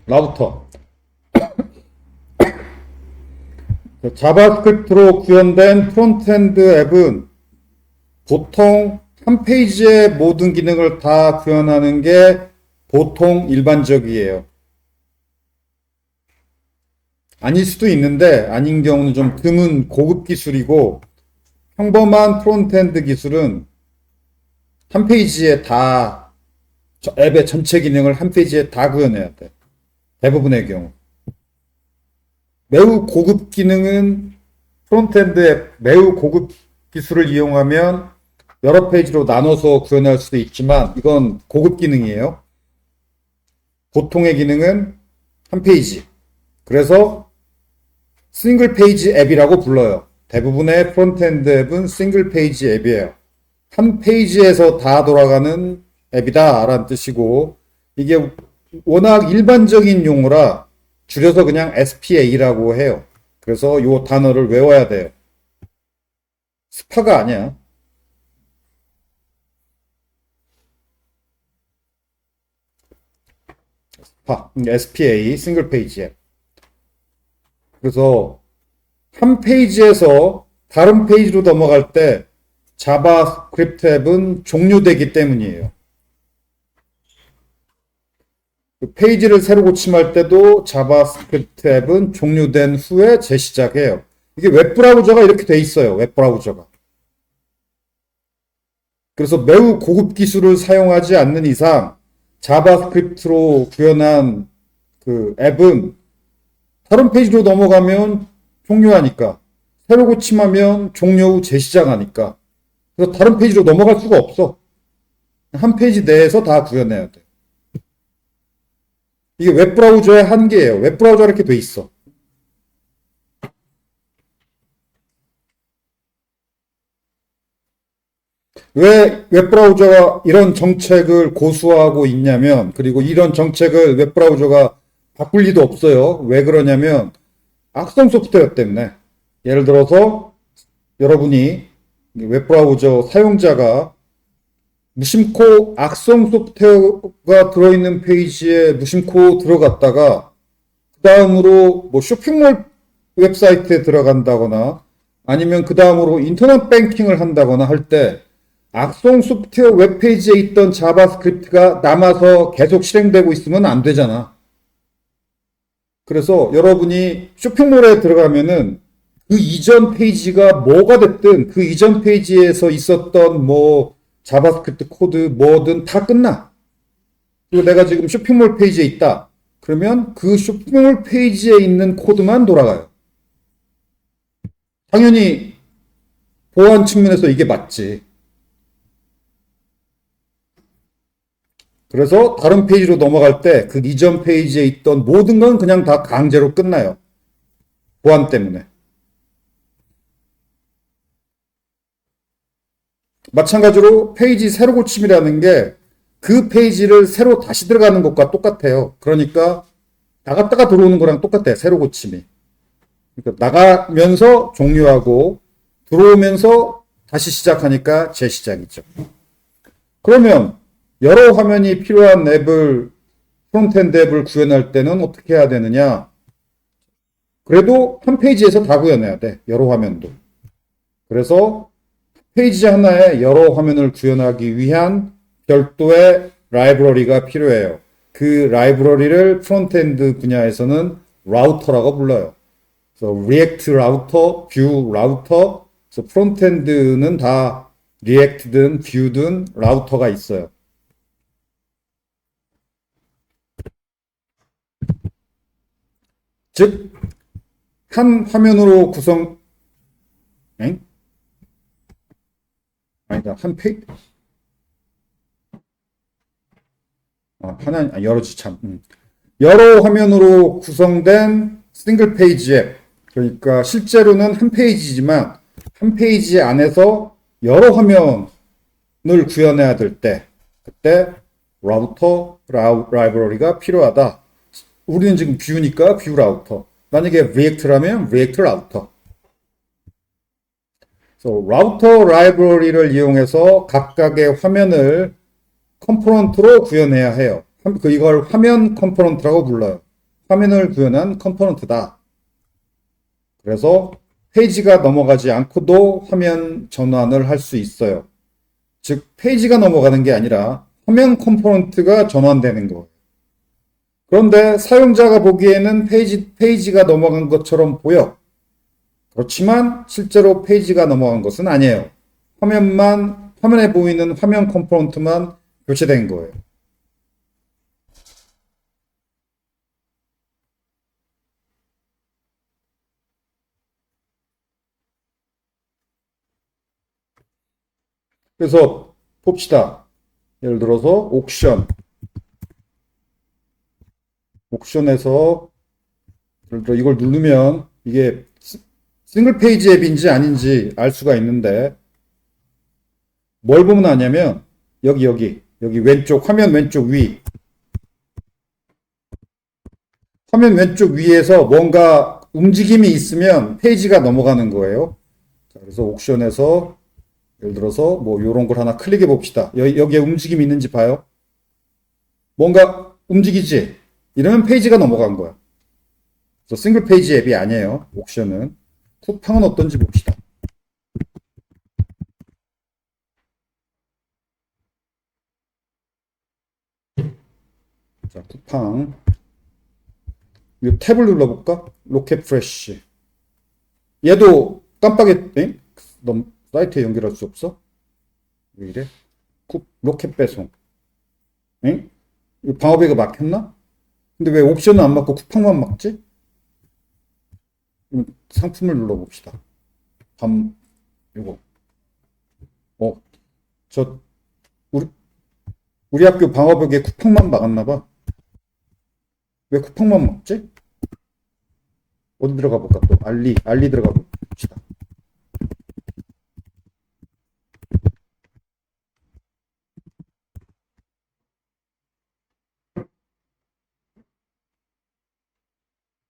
라우터. 자바스크립트로 구현된 프론트엔드 앱은 보통 한 페이지의 모든 기능을 다 구현하는 게 보통 일반적이에요. 아닐 수도 있는데 아닌 경우는 좀 드문 고급 기술이고, 평범한 프론트엔드 기술은 한 페이지에 다, 앱의 전체 기능을 한 페이지에 다 구현해야 돼. 대부분의 경우. 매우 고급 기능은 프론트엔드 앱, 매우 고급 기술을 이용하면 여러 페이지로 나눠서 구현할 수도 있지만 이건 고급 기능이에요. 보통의 기능은 한 페이지. 그래서 싱글 페이지 앱이라고 불러요. 대부분의 프론트엔드 앱은 싱글 페이지 앱이에요. 한 페이지에서 다 돌아가는 앱이다 라는 뜻이고, 이게 워낙 일반적인 용어라 줄여서 그냥 SPA라고 해요. 그래서 이 단어를 외워야 돼요. 스파가 아니야. SPA, 싱글 페이지 앱. 그래서 한 페이지에서 다른 페이지로 넘어갈 때 자바스크립트 앱은 종료되기 때문이에요. 페이지를 새로 고침할 때도 자바스크립트 앱은 종료된 후에 재시작해요. 이게 웹브라우저가 이렇게 돼 있어요. 웹브라우저가. 그래서 매우 고급 기술을 사용하지 않는 이상 자바스크립트로 구현한 그 앱은 다른 페이지로 넘어가면 종료하니까, 새로 고침하면 종료 후 재시작하니까, 그래서 다른 페이지로 넘어갈 수가 없어. 한 페이지 내에서 다 구현해야 돼. 이게 웹브라우저의 한계예요. 웹브라우저가 이렇게 돼 있어. 왜 웹브라우저가 이런 정책을 고수하고 있냐면, 그리고 이런 정책을 웹브라우저가 바꿀 리도 없어요. 왜 그러냐면 악성 소프트웨어 때문에. 예를 들어서 여러분이 웹브라우저 사용자가 무심코 악성 소프트웨어가 들어있는 페이지에 무심코 들어갔다가 그 다음으로 뭐 쇼핑몰 웹사이트에 들어간다거나 아니면 그 다음으로 인터넷 뱅킹을 한다거나 할 때 악성 소프트웨어 웹페이지에 있던 자바스크립트가 남아서 계속 실행되고 있으면 안 되잖아. 그래서 여러분이 쇼핑몰에 들어가면은 그 이전 페이지가 뭐가 됐든 그 이전 페이지에서 있었던 뭐 자바스크립트 코드 뭐든 다 끝나. 그리고 내가 지금 쇼핑몰 페이지에 있다. 그러면 그 쇼핑몰 페이지에 있는 코드만 돌아가요. 당연히 보안 측면에서 이게 맞지. 그래서 다른 페이지로 넘어갈 때 그 이전 페이지에 있던 모든 건 그냥 다 강제로 끝나요. 보안 때문에. 마찬가지로 페이지 새로 고침이라는 게 그 페이지를 새로 다시 들어가는 것과 똑같아요. 그러니까 나갔다가 들어오는 거랑 똑같아요. 새로 고침이. 그러니까 나가면서 종료하고 들어오면서 다시 시작하니까 재시작이죠. 그러면 여러 화면이 필요한 앱을, 프론트엔드 앱을 구현할 때는 어떻게 해야 되느냐? 그래도 한 페이지에서 다 구현해야 돼. 여러 화면도. 그래서 페이지 하나에 여러 화면을 구현하기 위한 별도의 라이브러리가 필요해요. 그 라이브러리를 프론트엔드 분야에서는 라우터라고 불러요. 그래서 리액트 라우터, 뷰 라우터, 그래서 프론트엔드는 다 리액트든 뷰든 라우터가 있어요. 즉, 한 화면으로 구성, 아니다, 한 페이지, 여러지 참. 여러 화면으로 구성된 싱글 페이지 앱. 그러니까 실제로는 한 페이지지만 한 페이지 안에서 여러 화면을 구현해야 될 때, 그때 라우터 라이브러리가 필요하다. 우리는 지금 뷰니까 뷰 라우터. 만약에 리액트라면 리액트 라우터. 그래서 라우터 라이브러리를 이용해서 각각의 화면을 컴포넌트로 구현해야 해요. 이걸 화면 컴포넌트라고 불러요. 화면을 구현한 컴포넌트다. 그래서 페이지가 넘어가지 않고도 화면 전환을 할 수 있어요. 즉, 페이지가 넘어가는 게 아니라 화면 컴포넌트가 전환되는 거예요. 그런데 사용자가 보기에는 페이지가 넘어간 것처럼 보여. 그렇지만 실제로 페이지가 넘어간 것은 아니에요. 화면에 보이는 화면 컴포넌트만 교체된 거예요. 그래서 봅시다. 예를 들어서 옥션에서 예를 들어 이걸 누르면 이게 싱글 페이지 앱인지 아닌지 알 수가 있는데 뭘 보면 아냐면 여기 왼쪽 화면 왼쪽 위 화면 왼쪽 위에서 뭔가 움직임이 있으면 페이지가 넘어가는 거예요. 자, 그래서 옥션에서 예를 들어서 뭐 이런 걸 하나 클릭해 봅시다. 여기에 움직임이 있는지 봐요. 뭔가 움직이지? 이러면 페이지가 넘어간 거야. 그래서 싱글 페이지 앱이 아니에요. 옥션은. 쿠팡은 어떤지 봅시다. 자, 쿠팡. 이 탭을 눌러볼까? 로켓 프레쉬. 얘도 깜빡했, 너 사이트에 연결할 수 없어? 왜 이래? 로켓 배송. 응? 방어배가 막혔나? 근데 왜 옵션은 안 막고 쿠팡만 막지? 상품을 눌러봅시다. 이거. 어, 저, 우리, 우리 학교 방어벽에 쿠팡만 막았나 봐. 왜 쿠팡만 막지? 어디 들어가 볼까? 또, 알리 들어가 봅시다.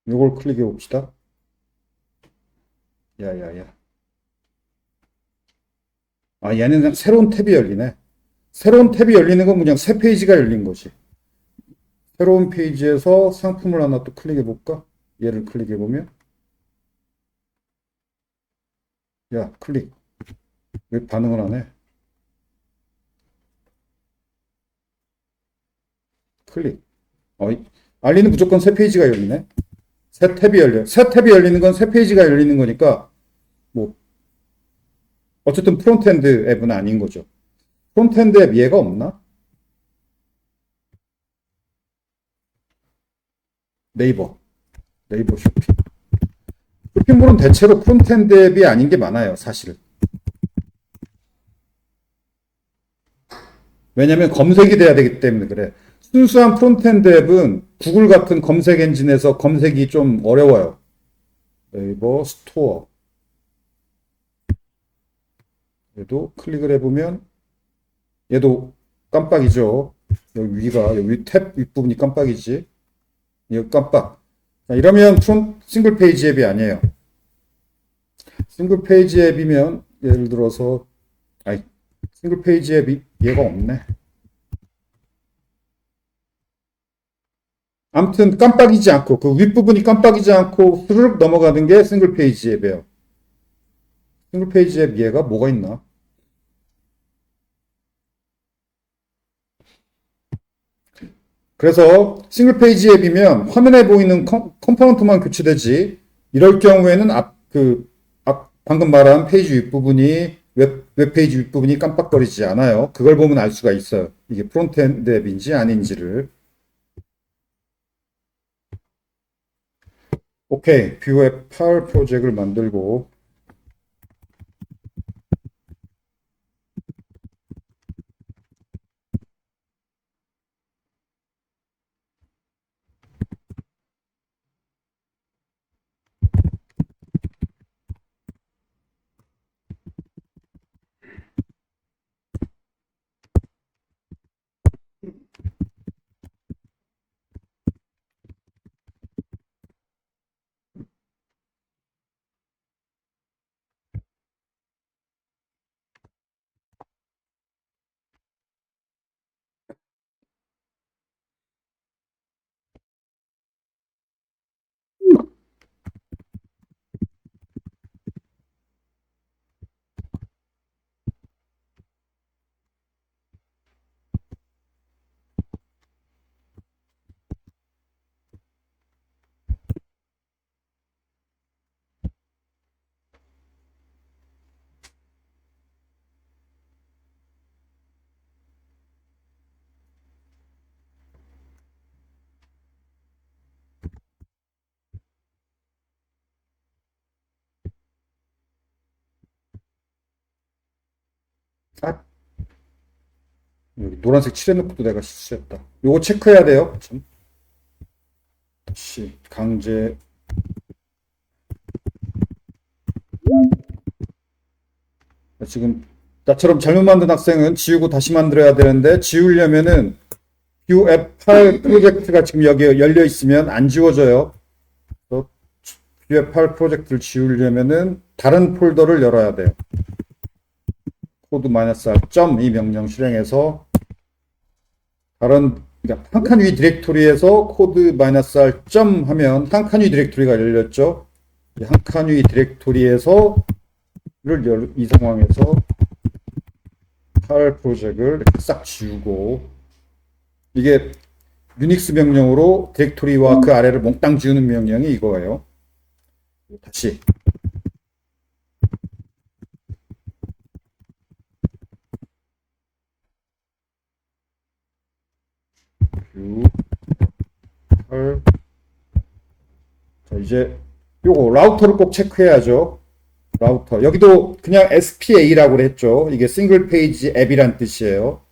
이걸 클릭해 봅시다. 야야야. 아, 얘는 그냥 새로운 탭이 열리네. 새로운 탭이 열리는 건 그냥 새 페이지가 열린 거지. 새로운 페이지에서 상품을 하나 또 클릭해 볼까? 얘를 클릭해 보면 야 클릭 왜 반응을 안 해? 클릭 알리는 무조건 새 페이지가 열리네. 새 탭이 열리는 건 새 페이지가 열리는 거니까 뭐 어쨌든 프론트엔드 앱은 아닌 거죠. 프론트엔드 앱 얘가 없나? 네이버 쇼핑. 쇼핑몰은 대체로 프론트엔드 앱이 아닌 게 많아요, 사실. 왜냐면 검색이 돼야 되기 때문에 그래. 순수한 프론트엔드 앱은 구글 같은 검색 엔진에서 검색이 좀 어려워요. 네이버 스토어. 얘도 클릭을 해보면 얘도 깜빡이죠. 여기 탭 윗부분이 깜빡이지. 이거 깜빡. 이러면 싱글 페이지 앱이 아니에요. 싱글 페이지 앱이면 예를 들어서 아니 싱글 페이지 앱이 얘가 없네. 아무튼 깜빡이지 않고 그 윗부분이 깜빡이지 않고 스르륵 넘어가는 게 싱글 페이지 앱이에요. 싱글 페이지 앱 얘가 뭐가 있나? 그래서 싱글 페이지 앱이면 화면에 보이는 컴포넌트만 교체되지 이럴 경우에는 방금 말한 페이지 윗부분이 웹페이지 윗부분이 깜빡거리지 않아요. 그걸 보면 알 수가 있어요. 이게 프론트엔드 앱인지 아닌지를. 오케이. 뷰앱 파일 프로젝트를 만들고 아, 여기 노란색 칠해놓고도 내가 실수했다. 요거 체크해야 돼요. 참. 다시 강제. 지금 나처럼 잘못 만든 학생은 지우고 다시 만들어야 되는데 지우려면은 뷰 F8 프로젝트가 지금 여기 열려 있으면 안 지워져요. 뷰 F8 프로젝트를 지우려면은 다른 폴더를 열어야 돼요. 코드 -r 점 이 명령 실행해서 다른 그러니까 한 칸 위 디렉토리에서 코드 -r 점 하면 한 칸 위 디렉토리가 열렸죠. 한 칸 위 디렉토리에서 이 상황에서 팔 프로젝트를 이렇게 싹 지우고 이게 유닉스 명령으로 디렉토리와 그 아래를 몽땅 지우는 명령이 이거예요. 다시 뷰 팔. 자, 이제 요거 라우터를 꼭 체크해야죠. 라우터. 여기도 그냥 SPA라고 했죠. 이게 싱글 페이지 앱이란 뜻이에요.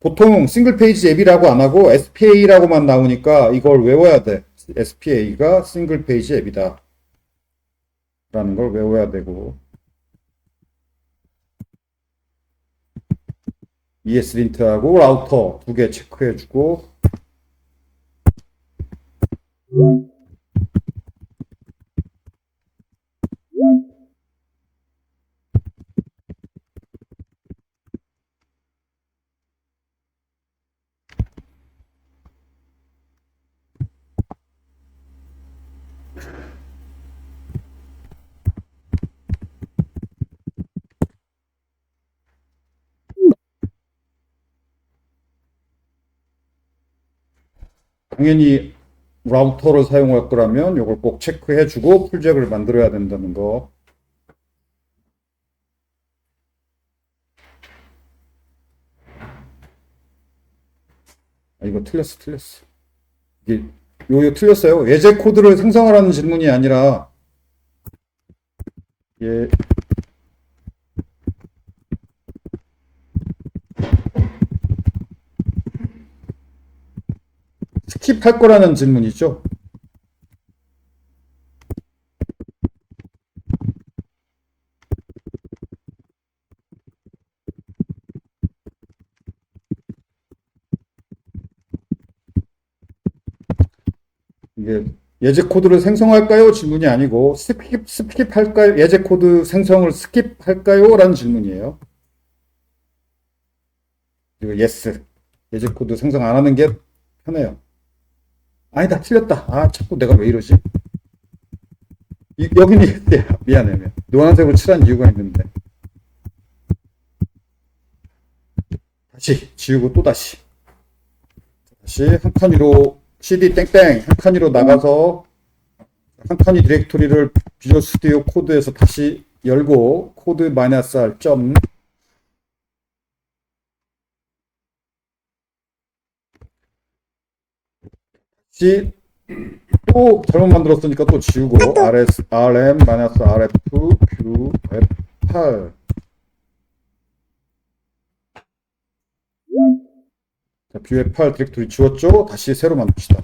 보통 싱글 페이지 앱이라고 안 하고 SPA라고만 나오니까 이걸 외워야 돼. SPA가 싱글 페이지 앱이다. 라는 걸 외워야 되고. ESLint하고 라우터 두 개 체크해주고. 당연히 라우터를 사용할 거라면 이걸 꼭 체크해주고 프로젝트를 만들어야 된다는 거. 아, 이거 틀렸어. 이게 요 틀렸어요. 예제 코드를 생성하라는 질문이 아니라 예, 스킵할 거라는 질문이죠. 이게 예제 코드를 생성할까요? 질문이 아니고 스킵할까요? 예제 코드 생성을 스킵할까요? 라는 질문이에요. 그리고 yes. 예제 코드 생성 안 하는 게 편해요. 아니다, 틀렸다. 아, 자꾸 내가 왜 이러지? 여기는 예스야. 미안해. 노란색으로 칠한 이유가 있는데. 다시 지우고 또 다시 한 칸 위로 cd 땡땡 한 칸 위로 나가서 한 칸 위 디렉토리를 비주얼 스튜디오 코드에서 다시 열고 코드 -r 점 C 또 잘못 만들었으니까 또 지우고 rs rm -rf q f8 자, 뷰 F8 디렉토리 지웠죠? 다시 새로 만듭시다.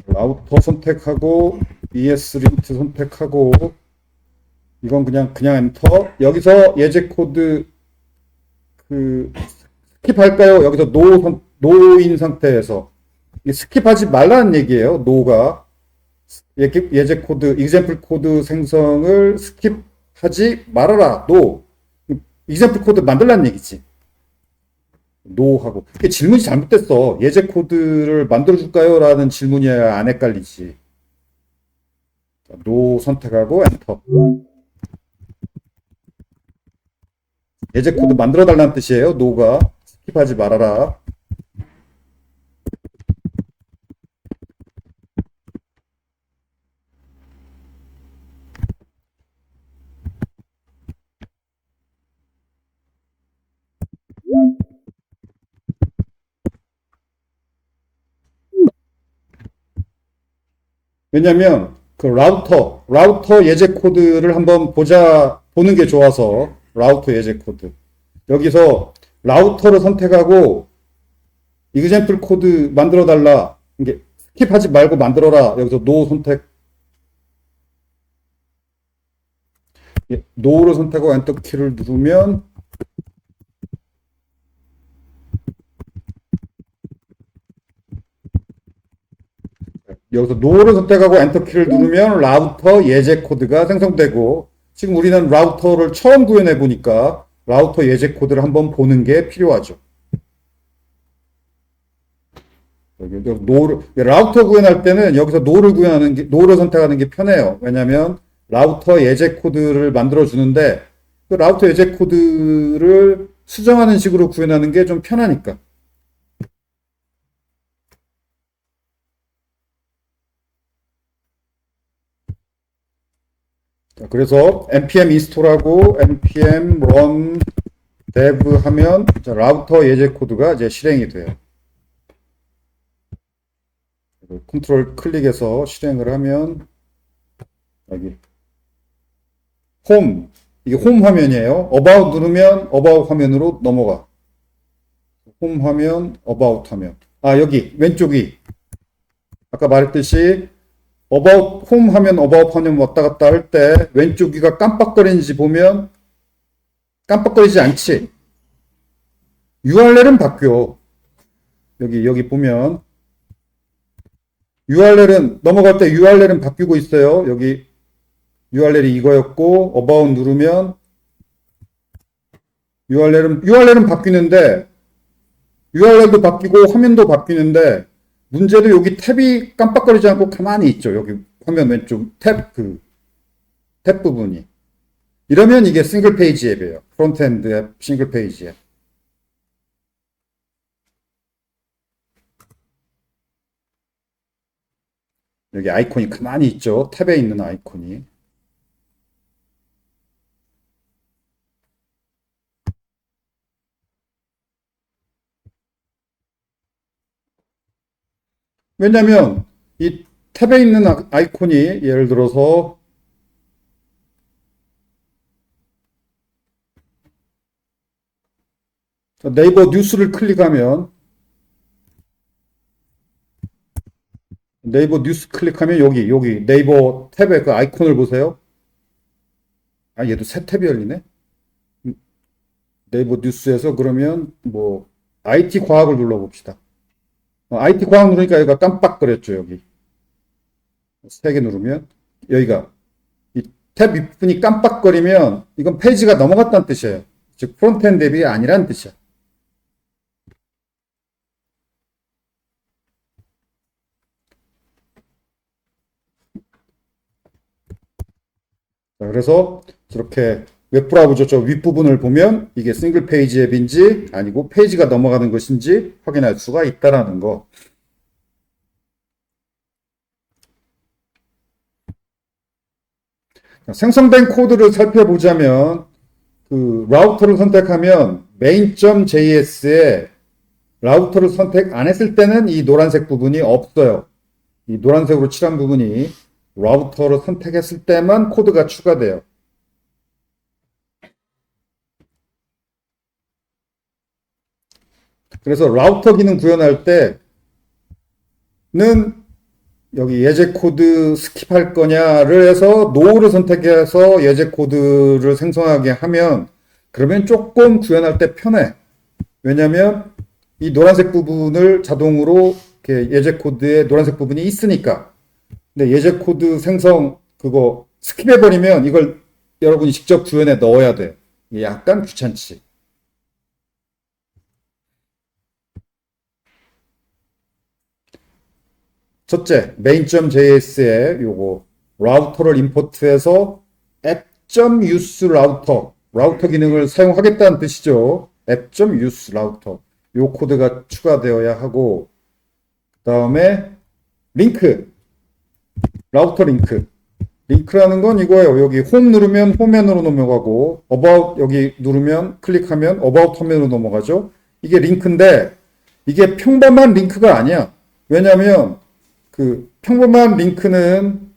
라우터 선택하고 ESLint 선택하고 이건 그냥 엔터. 여기서 예제 코드 그 스킵할까요? 여기서 노인 상태에서 스킵하지 말라는 얘기예요. 노가 예제 코드, example 코드 생성을 스킵하지 말아라. 노. example 코드 만들라는 얘기지. 노하고. 질문이 잘못됐어. 예제 코드를 만들어줄까요? 라는 질문이야. 안 헷갈리지. 노 선택하고 엔터. 예제 코드 만들어 달라는 뜻이에요. 노가. 스킵하지 말아라. 왜냐면 그 라우터 예제 코드를 한번 보는 게 좋아서 라우터 예제 코드. 여기서 라우터를 선택하고 이그젠플 코드 만들어 달라. 이게 스킵하지 말고 만들어라. 여기서 노 선택. 노를 선택하고 엔터 키를 누르면 여기서 노를 선택하고 엔터 키를 누르면 라우터 예제 코드가 생성되고 지금 우리는 라우터를 처음 구현해 보니까 라우터 예제 코드를 한번 보는 게 필요하죠. 라우터 구현할 때는 여기서 노를 선택하는 게 편해요. 왜냐하면 라우터 예제 코드를 만들어 주는데 그 라우터 예제 코드를 수정하는 식으로 구현하는 게 좀 편하니까. 그래서 npm install하고 npm run dev 하면 라우터 예제 코드가 이제 실행이 돼요. 컨트롤 클릭해서 실행을 하면 여기 홈, 이게 홈 화면이에요. about 누르면 about 화면으로 넘어가. 홈 화면, about 화면. 여기 왼쪽이 아까 말했듯이 about 홈 화면, about 화면 왔다 갔다 할 때 왼쪽 위가 깜빡거리는지 보면 깜빡거리지 않지. URL은 바뀌어. 여기 보면 URL은 넘어갈 때 URL은 바뀌고 있어요. 여기 URL이 이거였고 about 누르면 URL은 바뀌는데 URL도 바뀌고 화면도 바뀌는데 문제도 여기 탭이 깜빡거리지 않고 가만히 있죠. 여기 화면 왼쪽 탭 부분이. 이러면 이게 싱글 페이지 앱이에요. 프론트엔드 앱 싱글 페이지 앱. 여기 아이콘이 가만히 있죠. 탭에 있는 아이콘이. 왜냐면 이 탭에 있는 아이콘이 예를 들어서 네이버 뉴스를 클릭하면 여기 네이버 탭에 그 아이콘을 보세요. 얘도 새 탭이 열리네. 네이버 뉴스에서 그러면 뭐 IT 과학을 눌러봅시다. IT 과학 누르니까 여기가 깜빡거렸죠. 여기 3개 누르면 여기가 이 탭 윗부분이 깜빡거리면 이건 페이지가 넘어갔다는 뜻이에요. 즉 프론트엔드 앱이 아니라는 뜻이야. 그래서 저렇게 웹브라우저 저 윗부분을 보면 이게 싱글 페이지 앱인지 아니고 페이지가 넘어가는 것인지 확인할 수가 있다라는 거. 생성된 코드를 살펴보자면 그 라우터를 선택하면 main.js에 라우터를 선택 안 했을 때는 이 노란색 부분이 없어요. 이 노란색으로 칠한 부분이 라우터를 선택했을 때만 코드가 추가돼요. 그래서 라우터 기능 구현할 때는 여기 예제 코드 스킵할 거냐를 해서 노를 선택해서 예제 코드를 생성하게 하면 그러면 조금 구현할 때 편해. 왜냐면 이 노란색 부분을 자동으로 이렇게 예제 코드에 노란색 부분이 있으니까. 근데 예제 코드 생성 그거 스킵해버리면 이걸 여러분이 직접 구현에 넣어야 돼. 이게 약간 귀찮지. 첫째, main.js에 요거 라우터를 임포트해서 app.use 라우터 기능을 사용하겠다는 뜻이죠. app.use 라우터. 요 코드가 추가되어야 하고 그다음에 링크. 라우터 링크라는 건 이거예요. 여기 홈 누르면 홈면으로 넘어가고 about 여기 누르면 클릭하면 about 화면으로 넘어가죠. 이게 링크인데 이게 평범한 링크가 아니야. 왜냐면 그 평범한 링크는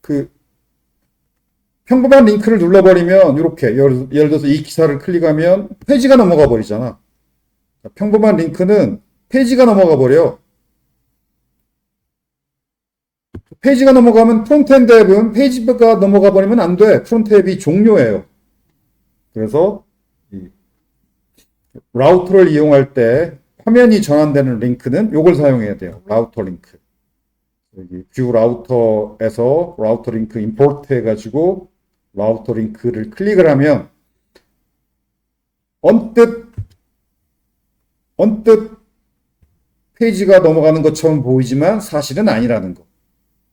그 평범한 링크를 눌러버리면 이렇게 예를 들어서 이 기사를 클릭하면 페이지가 넘어가 버리잖아. 평범한 링크는 페이지가 넘어가 버려. 페이지가 넘어가면 프론트엔드 앱은 페이지가 넘어가 버리면 안 돼. 프론트 앱이 종료해요. 그래서 이 라우터를 이용할 때 화면이 전환되는 링크는 이걸 사용해야 돼요. 라우터 링크. 여기 뷰 라우터에서 라우터 링크 임포트 해가지고 라우터 링크를 클릭을 하면 언뜻 페이지가 넘어가는 것처럼 보이지만 사실은 아니라는 거.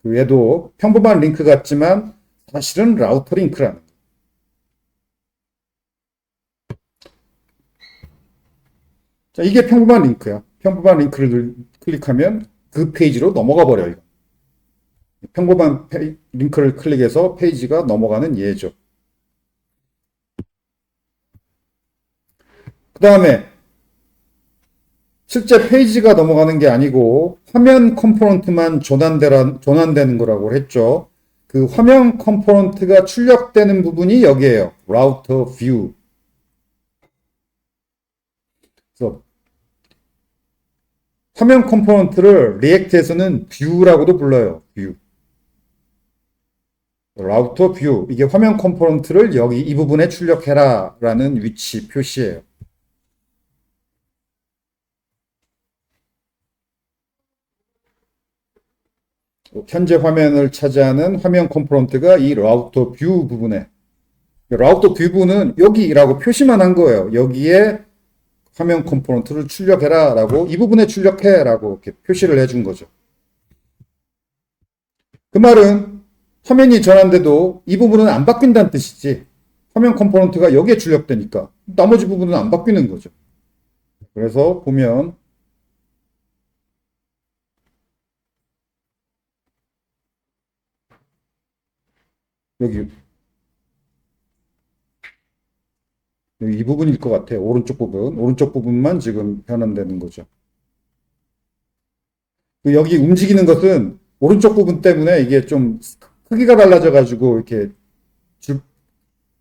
그 얘도 평범한 링크 같지만 사실은 라우터 링크라는 거. 자, 이게 평범한 링크야. 평범한 링크를 클릭하면 그 페이지로 넘어가 버려요. 평범한 링크를 클릭해서 페이지가 넘어가는 예죠. 그 다음에 실제 페이지가 넘어가는 게 아니고 화면 컴포넌트만 전환되는 거라고 했죠. 그 화면 컴포넌트가 출력되는 부분이 여기에요. 라우터 뷰. 그래서 화면 컴포넌트를 리액트에서는 뷰라고도 불러요. 뷰. 라우터 뷰. 이게 화면 컴포넌트를 여기 이 부분에 출력해라 라는 위치 표시예요. 현재 화면을 차지하는 화면 컴포넌트가 이 라우터 뷰 부분에 라우터 뷰 부분은 여기라고 표시만 한 거예요. 여기에 화면 컴포넌트를 출력해라 라고 이 부분에 출력해 라고 이렇게 표시를 해준 거죠. 그 말은 화면이 전환돼도 이 부분은 안 바뀐다는 뜻이지. 화면 컴포넌트가 여기에 출력되니까 나머지 부분은 안 바뀌는 거죠. 그래서 보면 여기 이 부분일 것 같아요. 오른쪽 부분만 지금 변환되는 거죠. 여기 움직이는 것은 오른쪽 부분 때문에 이게 좀 크기가 달라져가지고 이렇게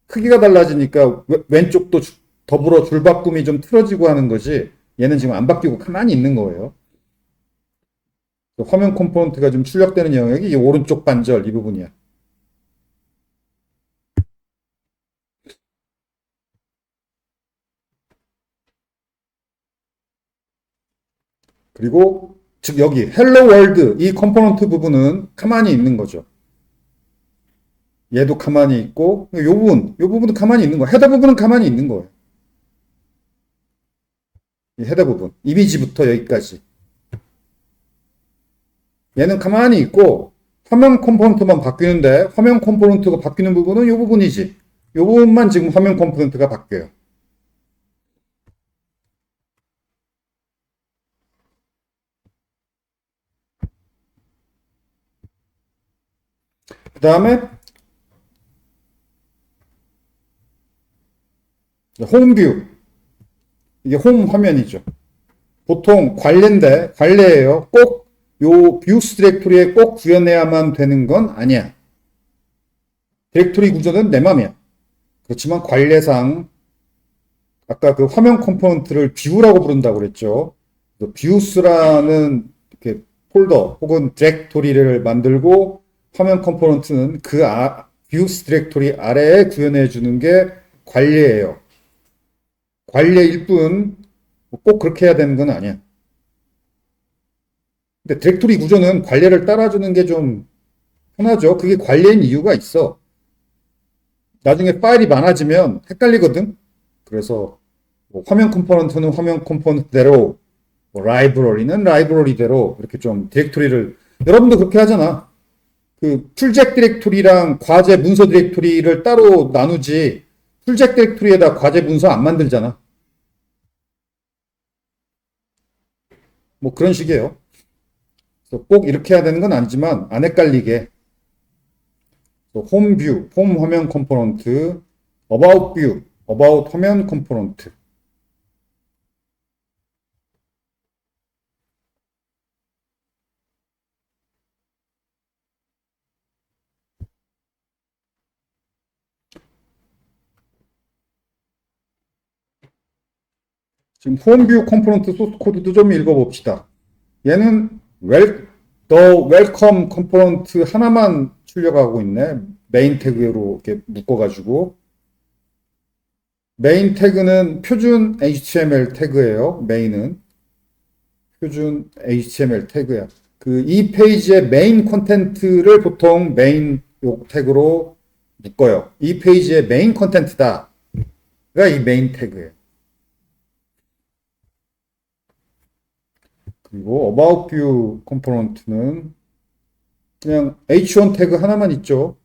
크기가 달라지니까 왼쪽도 더불어 줄바꿈이 좀 틀어지고 하는 거지. 얘는 지금 안 바뀌고 가만히 있는 거예요. 화면 컴포넌트가 좀 출력되는 영역이 이 오른쪽 반절 이 부분이야. 그리고 즉 여기 헬로 월드 이 컴포넌트 부분은 가만히 있는 거죠. 얘도 가만히 있고 이 부분은 가만히 있는 거예요. 헤더 부분은 가만히 있는 거예요. 이 헤더 부분 이미지부터 여기까지 얘는 가만히 있고 화면 컴포넌트만 바뀌는데 화면 컴포넌트가 바뀌는 부분은 이 부분이지. 이 부분만 지금 화면 컴포넌트가 바뀌어요. 그 다음에 홈뷰 이게 홈 화면이죠. 보통 관례예요. 꼭 요 뷰스 디렉토리에 꼭 구현해야만 되는 건 아니야. 디렉토리 구조는 내 맘이야. 그렇지만 관례상 아까 그 화면 컴포넌트를 뷰라고 부른다고 그랬죠. 뷰스라는 이렇게 폴더 혹은 디렉토리를 만들고 화면 컴포넌트는 그 뷰스 디렉토리 아래에 구현해 주는 게 관례예요. 관례일 뿐 꼭 그렇게 해야 되는 건 아니야. 근데 디렉토리 구조는 관례를 따라주는 게 좀 편하죠. 그게 관례인 이유가 있어. 나중에 파일이 많아지면 헷갈리거든. 그래서 뭐 화면 컴포넌트는 화면 컴포넌트대로 라이브러리는 라이브러리대로 이렇게 좀 디렉토리를 여러분도 그렇게 하잖아. 그 풀잭 디렉토리랑 과제 문서 디렉토리를 따로 나누지 풀잭 디렉토리에다 과제 문서 안 만들잖아. 뭐 그런 식이에요. 그래서 꼭 이렇게 해야 되는 건 아니지만 안 헷갈리게 홈 뷰, 홈 화면 컴포넌트, about 뷰, about 화면 컴포넌트. 지금 홈뷰 컴포넌트 소스 코드도 좀 읽어봅시다. 얘는 the welcome 컴포넌트 하나만 출력하고 있네. 메인 태그로 이렇게 묶어가지고. 메인 태그는 표준 HTML 태그예요. 메인은 표준 HTML 태그야. 이 페이지의 메인 콘텐트를 보통 메인 요 태그로 묶어요. 이 페이지의 메인 콘텐트다가 이 메인 태그예요. 그리고 about view 컴포넌트는 그냥 h1 태그 하나만 있죠.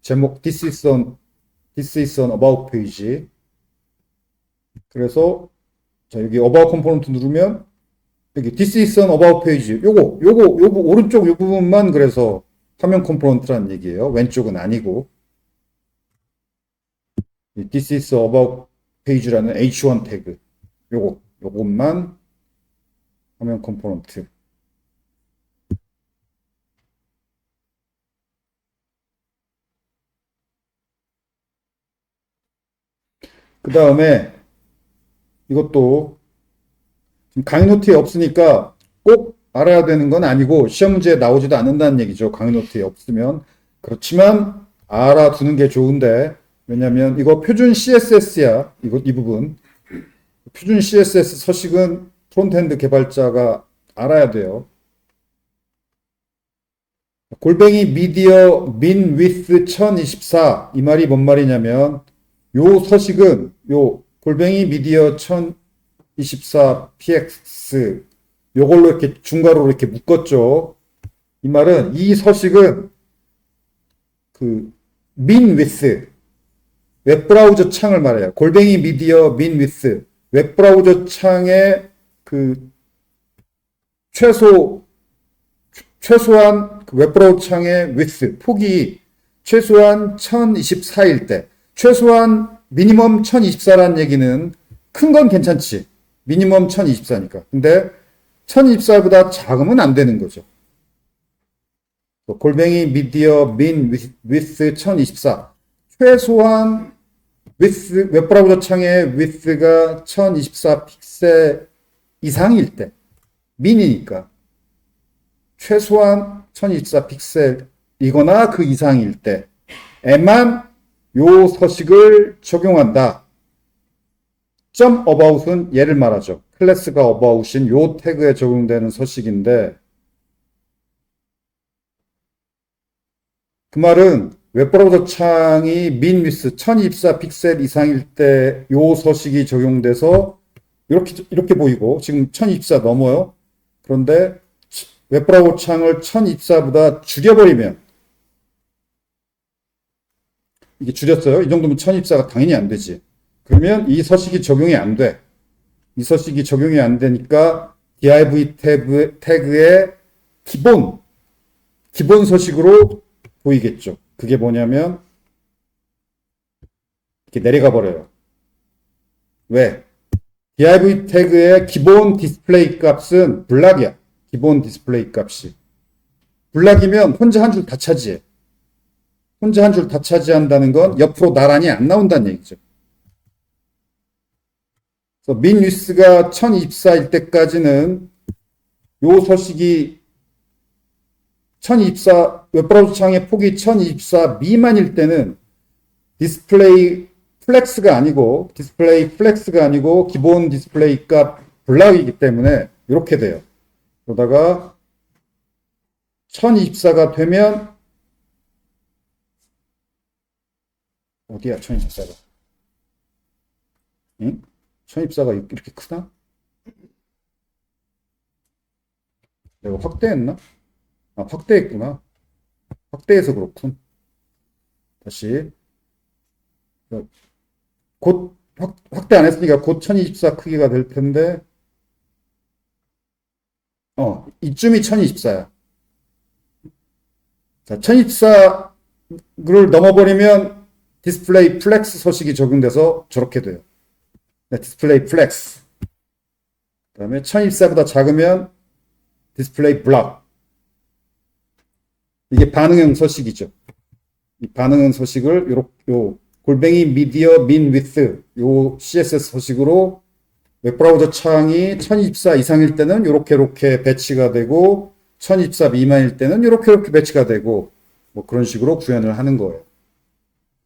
제목 this is an about page. 그래서 자 여기 about 컴포넌트 누르면 여기 this is an about page 요거 오른쪽 요 부분만 그래서 화면 컴포넌트란 얘기예요. 왼쪽은 아니고 this is about page라는 h1 태그 요것만 화면 컴포넌트. 그 다음에 이것도 지금 강의 노트에 없으니까 꼭 알아야 되는 건 아니고 시험 문제에 나오지도 않는다는 얘기죠. 강의 노트에 없으면. 그렇지만 알아두는 게 좋은데 왜냐면 이거 표준 CSS야. 이 부분. 표준 CSS 서식은 프론트엔드 개발자가 알아야 돼요. 골뱅이 미디어 min with 1024 이 말이 뭔 말이냐면 요 서식은 요 골뱅이 미디어 1024 px 요걸로 이렇게 중괄호로 이렇게 묶었죠. 이 말은 이 서식은 min with 웹브라우저 창을 말해요. 골뱅이 미디어 min with 웹브라우저 창의 최소한 웹브라우저 창의 width 폭이 최소한 1024일 때 최소한 미니멈 1024라는 얘기는 큰 건 괜찮지. 미니멈 1024니까. 근데 1024보다 작으면 안 되는 거죠. 골뱅이 미디어 min with 1024 최소한 width 웹브라우저 창의 width가 1024 픽셀 이상일 때 min이니까 최소한 1024 픽셀이거나 그 이상일 때에만 요 서식을 적용한다. about은 얘를 말하죠. 클래스가 about인 요 태그에 적용되는 서식인데 그 말은 웹브라우저 창이 min with 1024 픽셀 이상일 때 요 서식이 적용돼서 이렇게 보이고 지금 1024 넘어요. 그런데 웹브라우저 창을 1024보다 줄여버리면 이게 줄였어요. 이 정도면 1024가 당연히 안 되지. 그러면 이 서식이 적용이 안 돼. 이 서식이 적용이 안 되니까 div 태그의 기본 서식으로 보이겠죠. 그게 뭐냐면 이렇게 내려가 버려요. 왜? div 태그의 기본 디스플레이 값은 블락이야. 기본 디스플레이 값이. 블락이면 혼자 한 줄 다 차지해. 혼자 한 줄 다 차지한다는 건 옆으로 나란히 안 나온다는 얘기죠. 그래서 min with가 1024일 때까지는 요 서식이 1024 웹브라우저 창의 폭이 1024 미만일 때는 디스플레이 플렉스가 아니고 기본 디스플레이 값 블락이기 때문에 이렇게 돼요. 그러다가 1024가 되면 어디야 1024가? 응? 1024가 이렇게 크나? 내가 확대했나? 아, 확대했구나. 확대해서 그렇군. 다시. 곧 확대 안 했으니까 곧 1024 크기가 될 텐데 이쯤이 1024야. 자, 1024를 넘어버리면 디스플레이 플렉스 서식이 적용돼서 저렇게 돼요. 네, 디스플레이 플렉스. 그 다음에 1024보다 작으면 디스플레이 블락. 이게 반응형 서식이죠. 이 반응형 서식을 요 골뱅이 미디어 min with 요 CSS 서식으로 웹브라우저 창이 1024 이상일 때는 이렇게 배치가 되고 1024 미만일 때는 이렇게 배치가 되고 뭐 그런 식으로 구현을 하는 거예요.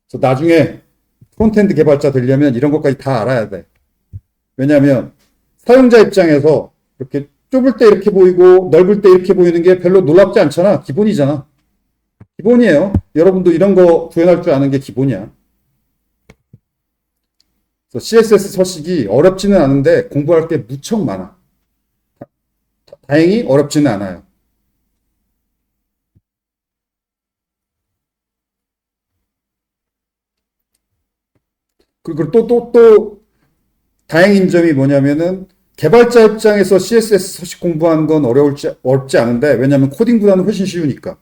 그래서 나중에 프론트엔드 개발자 되려면 이런 것까지 다 알아야 돼. 왜냐하면 사용자 입장에서 이렇게 좁을 때 이렇게 보이고 넓을 때 이렇게 보이는 게 별로 놀랍지 않잖아. 기본이잖아. 기본이에요. 여러분도 이런 거 구현할 줄 아는 게 기본이야. 그래서 CSS 서식이 어렵지는 않은데 공부할 게 무척 많아. 다행히 어렵지는 않아요. 그리고 또 다행인 점이 뭐냐면은 개발자 입장에서 CSS 서식 공부하는 건 어렵지 않은데 왜냐하면 코딩보다는 훨씬 쉬우니까.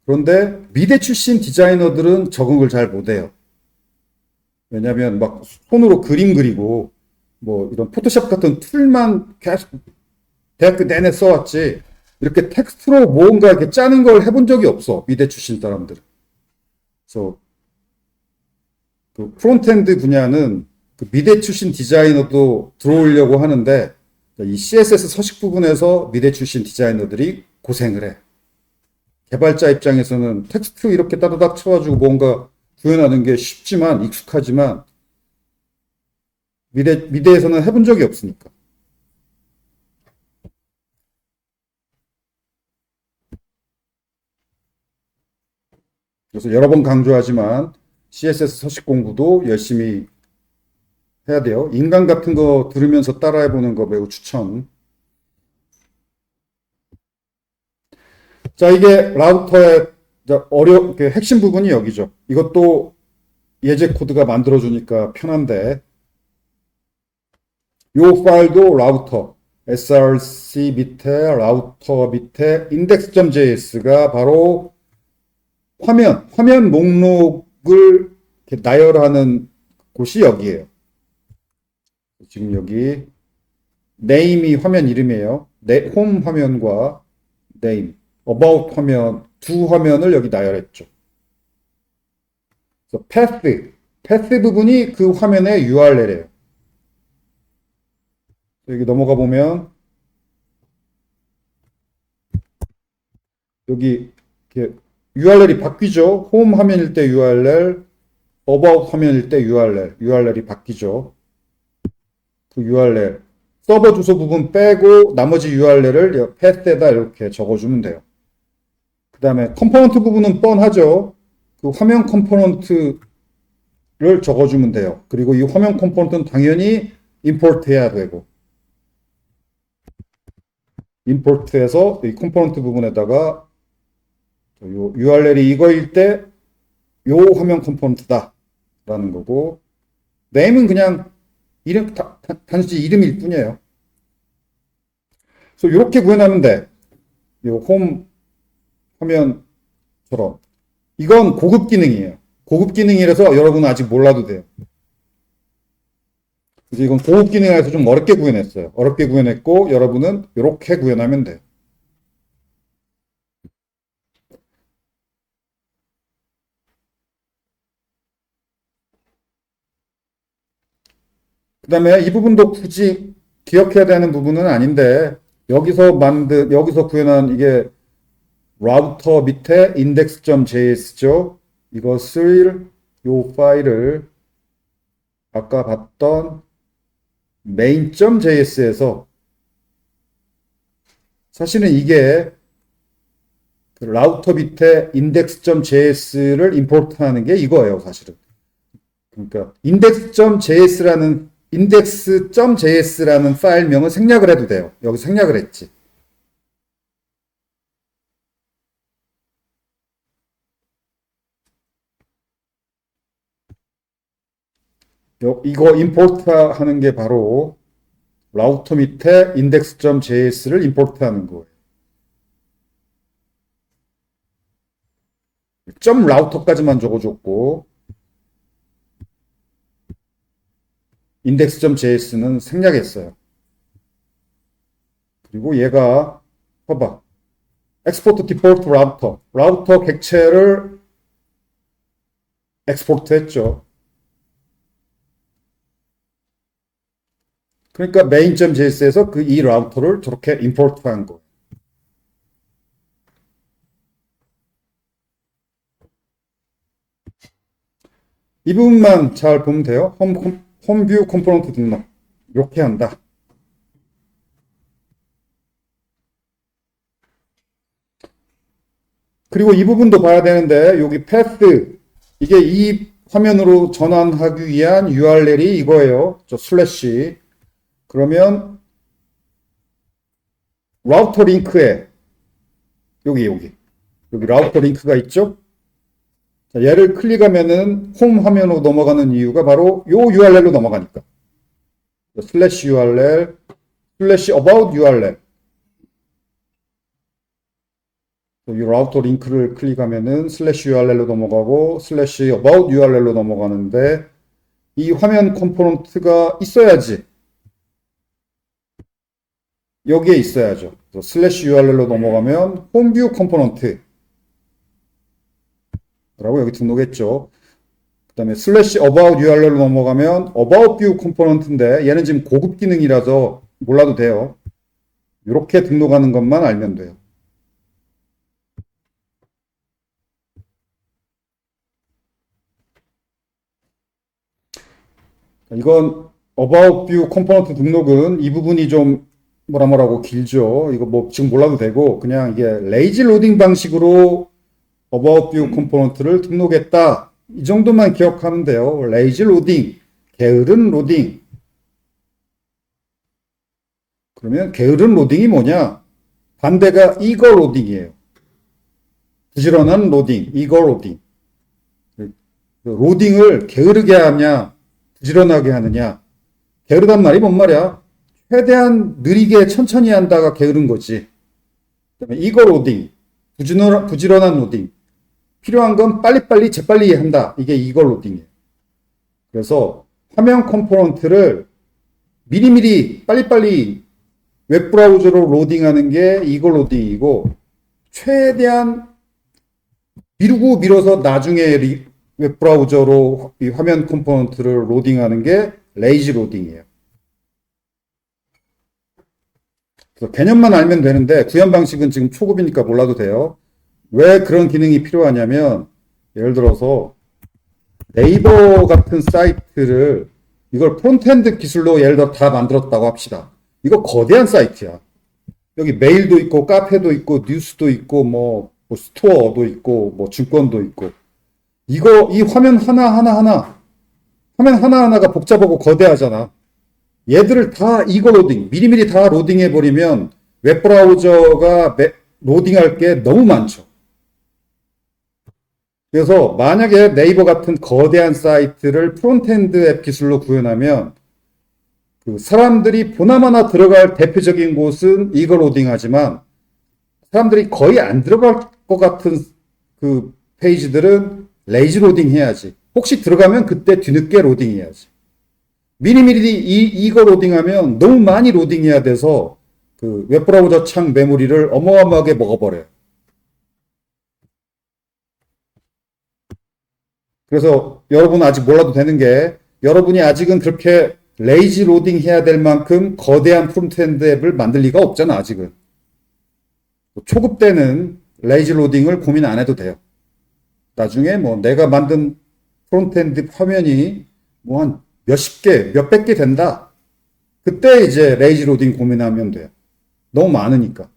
그런데 미대 출신 디자이너들은 적응을 잘 못해요. 왜냐하면 막 손으로 그림 그리고 뭐 이런 포토샵 같은 툴만 계속 대학교 내내 써왔지 이렇게 텍스트로 뭔가 이렇게 짜는 걸 해본 적이 없어. 미대 출신 사람들은. 그래서 그 프론트엔드 분야는 그 미대 출신 디자이너도 들어오려고 하는데 이 CSS 서식 부분에서 미대 출신 디자이너들이 고생을 해. 개발자 입장에서는 텍스트 이렇게 따다닥 쳐가지고 뭔가 구현하는 게 쉽지만 익숙하지만 미대에서는 해본 적이 없으니까. 그래서 여러 번 강조하지만 CSS 서식 공부도 열심히 해야 돼요. 인강 같은 거 들으면서 따라해보는 거 매우 추천. 자, 이게 라우터의 그 핵심 부분이 여기죠. 이것도 예제 코드가 만들어주니까 편한데, 요 파일도 라우터, src 밑에 라우터 밑에 index.js가 바로 화면 목록을 이렇게 나열하는 곳이 여기에요. 지금 여기 name이 화면 이름이에요. 홈 화면과 name, about 화면 두 화면을 여기 나열했죠. 그래서 path 부분이 그 화면의 URL이에요. 여기 넘어가 보면 여기 이렇게 URL이 바뀌죠. 홈 화면일 때 URL, about 화면일 때 URL이 바뀌죠. 그 URL 서버 주소 부분 빼고 나머지 URL을 path에다 이렇게 적어주면 돼요. 그 다음에 컴포넌트 부분은 뻔하죠. 그 화면 컴포넌트를 적어주면 돼요. 그리고 이 화면 컴포넌트는 당연히 임포트 해야 되고 임포트해서 이 컴포넌트 부분에다가 요 URL이 이거일 때 요 화면 컴포넌트다 라는 거고 name은 그냥 이름 단지 이름일 뿐이에요. 그래서 이렇게 구현하면 돼. 요 홈 화면처럼 이건 고급 기능이에요. 고급 기능이라서 여러분은 아직 몰라도 돼요. 그래서 이건 고급 기능이라서 좀 어렵게 구현했어요. 어렵게 구현했고 여러분은 이렇게 구현하면 돼요. 그 다음에 이 부분도 굳이 기억해야 되는 부분은 아닌데 여기서 구현한 이게 라우터 밑에 index.js죠. 이것을 요 파일을 아까 봤던 main.js에서 사실은 이게 그 라우터 밑에 index.js를 임포트하는 게 이거예요, 사실은. 그러니까 index.js라는 파일명은 생략을 해도 돼요. 여기 생략을 했지. 이거 임포트 하는 게 바로 라우터 밑에 index.js를 임포트 하는 거예요. 점 라우터까지만 적어줬고 index.js는 생략했어요. 그리고 얘가 봐봐. export default 라우터 객체를 엑스포트 했죠. 그러니까 main.js에서 그 이 라우터를 저렇게 임포트한 거. 이 부분만 잘 보면 돼요. 홈뷰 컴포넌트 등록. 이렇게 한다. 그리고 이 부분도 봐야 되는데 여기 path 이게 이 화면으로 전환하기 위한 URL이 이거예요. 저 슬래시. 그러면 라우터 링크에 여기 라우터 링크가 있죠. 자, 얘를 클릭하면은 홈 화면으로 넘어가는 이유가 바로 요 URL로 넘어가니까. 슬래시 URL, 슬래시 about URL. 이 라우터 링크를 클릭하면은 슬래시 URL로 넘어가고 슬래시 about URL로 넘어가는데 이 화면 컴포넌트가 있어야지. 여기에 있어야죠. 슬래시 URL로 넘어가면 홈뷰 컴포넌트 라고 여기 등록했죠. 그 다음에 슬래시 about URL로 넘어가면 about view 컴포넌트인데 얘는 지금 고급 기능이라서 몰라도 돼요. 이렇게 등록하는 것만 알면 돼요. 이건 about view 컴포넌트 등록은 이 부분이 좀 뭐라고 길죠. 이거 뭐 지금 몰라도 되고 그냥 이게 레이지 로딩 방식으로 about view 컴포넌트를 등록했다. 이 정도만 기억하면 돼요. 레이지 로딩, 게으른 로딩. 그러면 게으른 로딩이 뭐냐? 반대가 이거 로딩이에요. 부지런한 로딩, 이거 로딩. 로딩을 게으르게 하냐, 부지런하게 하느냐. 게으르단 말이 뭔 말이야? 최대한 느리게 천천히 한다가 게으른 거지. 그다음에 이거 로딩, 부지런한 로딩. 필요한 건 빨리빨리 재빨리 한다. 이게 이거 로딩이에요. 그래서 화면 컴포넌트를 미리미리 빨리빨리 웹브라우저로 로딩하는 게 이거 로딩이고 최대한 미루고 밀어서 나중에 웹브라우저로 이 화면 컴포넌트를 로딩하는 게 레이지 로딩이에요. 그래서 개념만 알면 되는데 구현 방식은 지금 초급이니까 몰라도 돼요. 왜 그런 기능이 필요하냐면 예를 들어서 네이버 같은 사이트를 이걸 프론트엔드 기술로 예를 들어 다 만들었다고 합시다. 이거 거대한 사이트야. 여기 메일도 있고 카페도 있고 뉴스도 있고 뭐 스토어도 있고 뭐 증권도 있고 이거 이 화면 하나하나가 복잡하고 거대하잖아. 얘들을 다 이거 로딩 미리미리 다 로딩해 버리면 웹브라우저가 로딩할 게 너무 많죠. 그래서 만약에 네이버 같은 거대한 사이트를 프론트엔드 앱 기술로 구현하면 그 사람들이 보나마나 들어갈 대표적인 곳은 이거 로딩하지만 사람들이 거의 안 들어갈 것 같은 그 페이지들은 레이지 로딩 해야지. 혹시 들어가면 그때 뒤늦게 로딩 해야지. 미리미리 이거 로딩하면 너무 많이 로딩해야 돼서 그 웹브라우저 창 메모리를 어마어마하게 먹어버려요. 그래서 여러분 아직 몰라도 되는 게 여러분이 아직은 그렇게 레이지 로딩 해야 될 만큼 거대한 프론트엔드 앱을 만들 리가 없잖아 아직은. 초급 때는 레이지 로딩을 고민 안 해도 돼요. 나중에 뭐 내가 만든 프론트엔드 화면이 뭐 한 몇십 개, 몇백 개 된다. 그때 이제 레이지 로딩 고민하면 돼요. 너무 많으니까.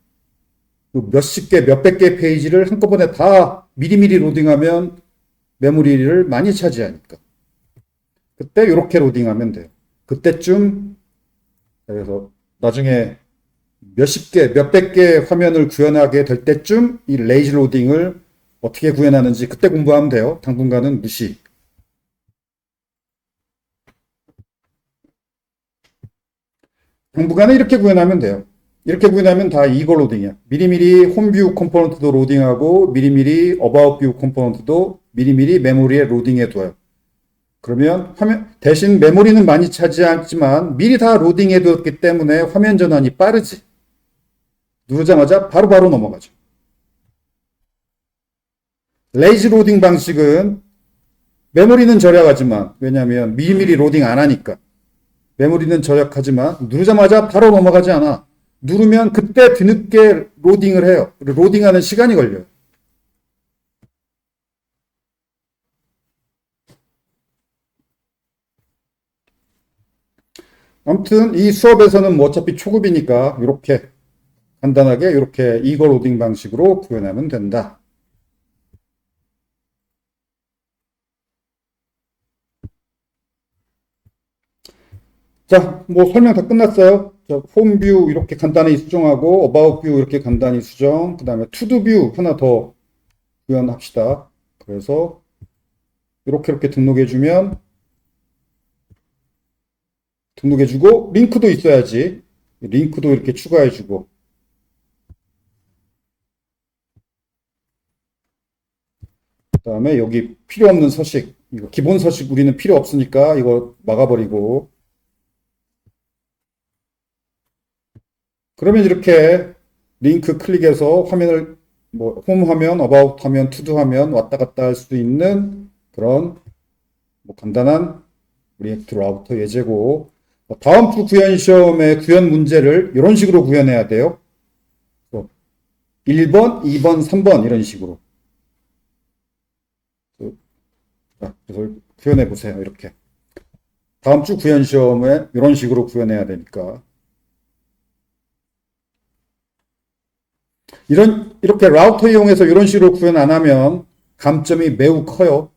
몇십 개, 몇백 개 페이지를 한꺼번에 다 미리미리 로딩하면 메모리를 많이 차지하니까. 그때 이렇게 로딩하면 돼요. 그때쯤 그래서 나중에 몇십 개, 몇백 개 화면을 구현하게 될 때쯤 이 레이지 로딩을 어떻게 구현하는지 그때 공부하면 돼요. 당분간은 무시. 당분간은 이렇게 구현하면 돼요. 이렇게 구현하면 다 이거 로딩이야. 미리미리 홈뷰 컴포넌트도 로딩하고 미리미리 어바웃 뷰 컴포넌트도 미리미리 메모리에 로딩해 둬요. 그러면 화면 대신 메모리는 많이 차지하지만 미리 다 로딩해 뒀기 때문에 화면 전환이 빠르지. 누르자마자 바로바로 넘어가죠. 레이지 로딩 방식은 메모리는 절약하지만 왜냐하면 미리미리 로딩 안 하니까 메모리는 절약하지만 누르자마자 바로 넘어가지 않아. 누르면 그때 뒤늦게 로딩을 해요. 로딩하는 시간이 걸려요. 아무튼 이 수업에서는 뭐 어차피 초급이니까 이렇게 간단하게 이렇게 이거 로딩 방식으로 구현하면 된다. 자, 뭐 설명 다 끝났어요. 홈뷰 이렇게 간단히 수정하고 어바웃 뷰 이렇게 간단히 수정. 그다음에 투두 뷰 하나 더 구현합시다. 그래서 이렇게 등록해주면 등록해주고 링크도 있어야지. 링크도 이렇게 추가해주고. 그다음에 여기 필요 없는 서식. 이거 기본 서식 우리는 필요 없으니까 이거 막아버리고. 그러면 이렇게 링크 클릭해서 화면을 뭐 홈 화면, 어바웃 화면, 투두 화면 왔다 갔다 할 수 있는 그런 뭐 간단한 리액트 라우터 예제고 다음 주 구현 시험의 구현 문제를 이런 식으로 구현해야 돼요. 1번, 2번, 3번 이런 식으로. 그래서 구현해 보세요. 이렇게. 다음 주 구현 시험에 이런 식으로 구현해야 되니까. 이렇게 라우터 이용해서 이런 식으로 구현 안 하면 감점이 매우 커요.